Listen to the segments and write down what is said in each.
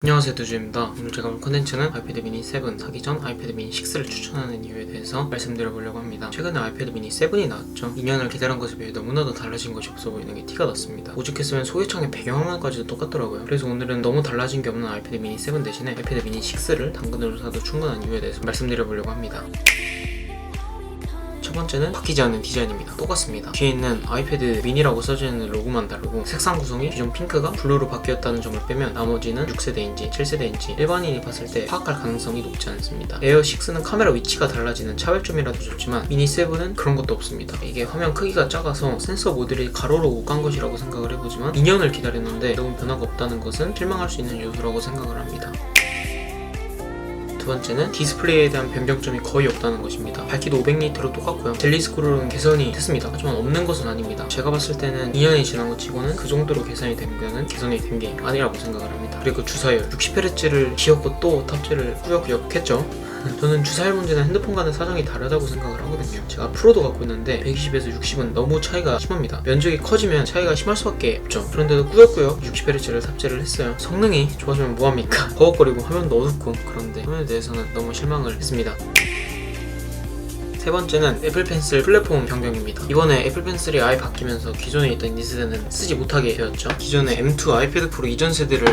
안녕하세요, 두주입니다. 오늘 제가 볼 컨텐츠는 아이패드 미니 7 사기 전 아이패드 미니 6를 추천하는 이유에 대해서 말씀드려보려고 합니다. 최근에 아이패드 미니 7이 나왔죠. 2년을 기다린 것에 비해 너무나도 달라진 것이 없어 보이는 게 티가 났습니다. 오죽했으면 소개창의 배경화면까지도 똑같더라고요. 그래서 오늘은 너무 달라진 게 없는 아이패드 미니 7 대신에 아이패드 미니 6를 당근으로 사도 충분한 이유에 대해서 말씀드려보려고 합니다. 첫 번째는 바뀌지 않는 디자인입니다. 똑같습니다. 뒤에 있는 아이패드 미니라고 써져 있는 로고만 다르고 색상 구성이 기존 핑크가 블루로 바뀌었다는 점을 빼면 나머지는 6세대인지 7세대인지 일반인이 봤을 때 파악할 가능성이 높지 않습니다. 에어 6는 카메라 위치가 달라지는 차별점이라도 좋지만 미니 7은 그런 것도 없습니다. 이게 화면 크기가 작아서 센서 모듈이 가로로 못 간 것이라고 생각을 해보지만 2년을 기다렸는데 너무 변화가 없다는 것은 실망할 수 있는 요소라고 생각을 합니다. 두 번째는 디스플레이에 대한 변경점이 거의 없다는 것입니다. 밝기도 500니트로 똑같고요. 젤리 스크롤은 개선이 됐습니다. 하지만 없는 것은 아닙니다. 제가 봤을 때는 2년이 지난 것 치고는 그 정도로 개선이 된 게 아니라고 생각을 합니다. 그리고 주사율 60Hz를 지었고 또 탑재를 꾸역꾸역 했죠. 저는 주사율 문제는 핸드폰 간의 사정이 다르다고 생각을 하거든요. 제가 프로도 갖고 있는데 120에서 60은 너무 차이가 심합니다. 면적이 커지면 차이가 심할 수밖에 없죠. 그런데도 꾸역꾸역 60Hz를 탑재를 했어요. 성능이 좋아지면 뭐합니까? 버벅거리고 화면도 어둡고 그런데 화면에 대해서는 너무 실망을 했습니다. 세 번째는 애플 펜슬 플랫폼 변경입니다. 이번에 애플 펜슬이 아예 바뀌면서 기존에 있던 2세대는 쓰지 못하게 되었죠. 기존에 M2 아이패드 프로 이전 세대를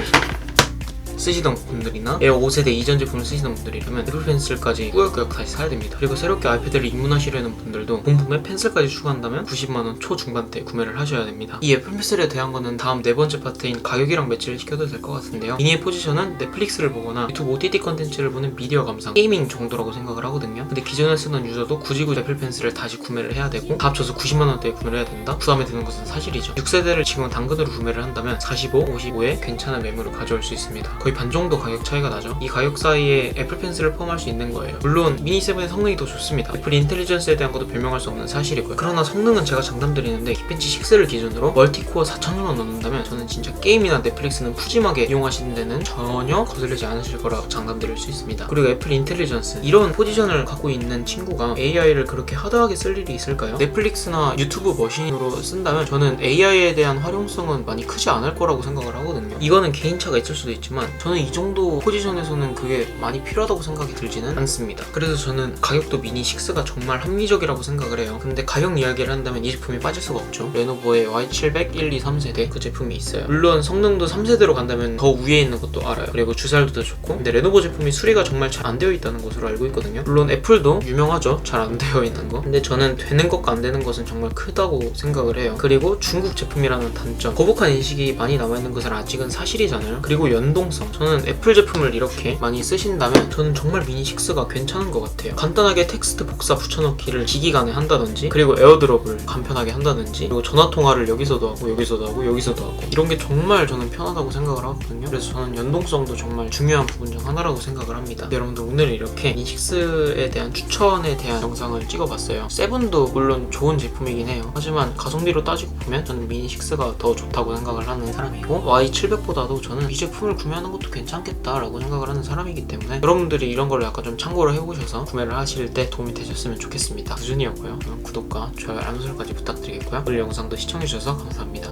쓰시던 분들이나 에어 5세대 이전 제품을 쓰시던 분들이라면 애플 펜슬까지 꾸역꾸역 다시 사야 됩니다. 그리고 새롭게 아이패드를 입문하시려는 분들도 본품에 펜슬까지 추가한다면 90만원 초중반대 구매를 하셔야 됩니다. 이 애플 펜슬에 대한 거는 다음 네 번째 파트인 가격이랑 매치를 시켜도 될 것 같은데요. 미니의 포지션은 넷플릭스를 보거나 유튜브 OTT 컨텐츠를 보는 미디어 감상, 게이밍 정도라고 생각을 하거든요. 근데 기존에 쓰던 유저도 굳이 애플 펜슬을 다시 구매를 해야 되고 다 합쳐서 90만원대에 구매를 해야 된다? 부담이 드는 것은 사실이죠. 6세대를 지금 당근으로 구매를 한다면 45, 55에 괜찮은 매물을 가져올 수 있습니다. 거의 반 정도 가격 차이가 나죠. 이 가격 사이에 애플 펜슬을 포함할 수 있는 거예요. 물론 미니 7의 성능이 더 좋습니다. 애플 인텔리전스에 대한 것도 변명할 수 없는 사실이고요. 그러나 성능은 제가 장담드리는데 킥벤치 6를 기준으로 멀티코어 4000만 넣는다면 저는 진짜 게임이나 넷플릭스는 푸짐하게 이용하시는 데는 전혀 거슬리지 않으실 거라고 장담드릴 수 있습니다. 그리고 애플 인텔리전스 이런 포지션을 갖고 있는 친구가 AI를 그렇게 하드하게 쓸 일이 있을까요? 넷플릭스나 유튜브 머신으로 쓴다면 저는 AI에 대한 활용성은 많이 크지 않을 거라고 생각을 하거든요. 이거는 개인차가 있을 수도 있지만 저는 이 정도 포지션에서는 그게 많이 필요하다고 생각이 들지는 않습니다. 그래서 저는 가격도 미니 6가 정말 합리적이라고 생각을 해요. 근데 가격 이야기를 한다면 이 제품이 빠질 수가 없죠. 레노버의 Y700 1, 2, 3세대 그 제품이 있어요. 물론 성능도 3세대로 간다면 더 위에 있는 것도 알아요. 그리고 주사율도 더 좋고 근데 레노버 제품이 수리가 정말 잘 안 되어 있다는 것으로 알고 있거든요. 물론 애플도 유명하죠. 잘 안 되어 있는 거. 근데 저는 되는 것과 안 되는 것은 정말 크다고 생각을 해요. 그리고 중국 제품이라는 단점 거북한 인식이 많이 남아있는 것은 아직은 사실이잖아요. 그리고 연동성 저는 애플 제품을 이렇게 많이 쓰신다면 저는 정말 미니 6가 괜찮은 것 같아요. 간단하게 텍스트 복사 붙여넣기를 기기간에 한다든지 그리고 에어드롭을 간편하게 한다든지 그리고 전화통화를 여기서도 하고 여기서도 하고 여기서도 하고 이런 게 정말 저는 편하다고 생각을 하거든요. 그래서 저는 연동성도 정말 중요한 부분 중 하나라고 생각을 합니다. 여러분들 오늘 이렇게 미니 6에 대한 추천에 대한 영상을 찍어봤어요. 7도 물론 좋은 제품이긴 해요. 하지만 가성비로 따지고 보면 저는 미니 6가 더 좋다고 생각을 하는 사람이고 Y700보다도 저는 이 제품을 구매하는 것도 괜찮겠다라고 생각을 하는 사람이기 때문에 여러분들이 이런 걸 약간 좀 참고를 해보셔서 구매를 하실 때 도움이 되셨으면 좋겠습니다. 두준이었고요. 그럼 구독과 좋아요, 알람 설정까지 부탁드리겠고요. 오늘 영상도 시청해주셔서 감사합니다.